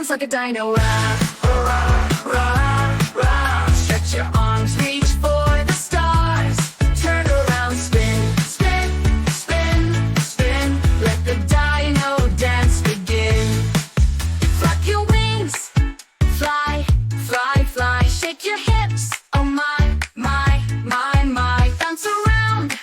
Dance like a dino, rah, rah, rah, rah. Stretch your arms, reach for the stars. Turn around, spin, spin, spin, spin. Let the dino dance begin. Flap your wings, fly, fly, fly. Shake your hips, oh my, my, my, my. Bounce around,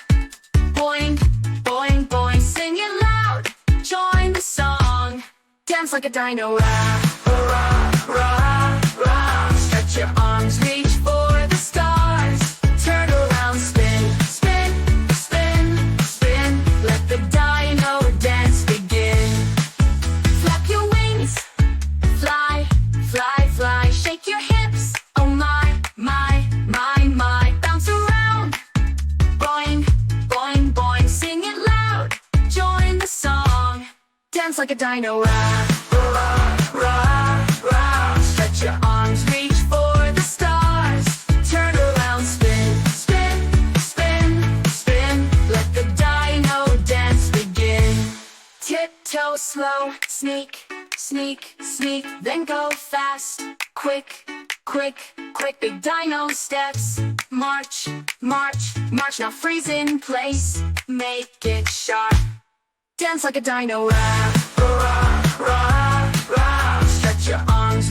boing, boing, boing. Sing it loud, join the song. Dance like a dino, rah, rah, rah, rah. Stretch your arms, reach for the stars. Turn around, spin, spin, spin, spin. Let the dino dance begin. Flap your wings, fly, fly, fly. Shake your hips, oh my, my, my, my. Bounce around, boing, boing, boing. Sing it loud, join the song. Dance like a dino, rah, rah, rah, rah. Stretch your arms, reach for the stars. Turn around, spin, spin, spin, spin. Let the dino dance begin. Tiptoe slow, sneak, sneak, sneak. Then go fast, quick, quick, quick. Big dino steps, march, march, march. Now freeze in place, make it sharp. Dance like a dino, rah, rah, rah, rah. Stretch your arms,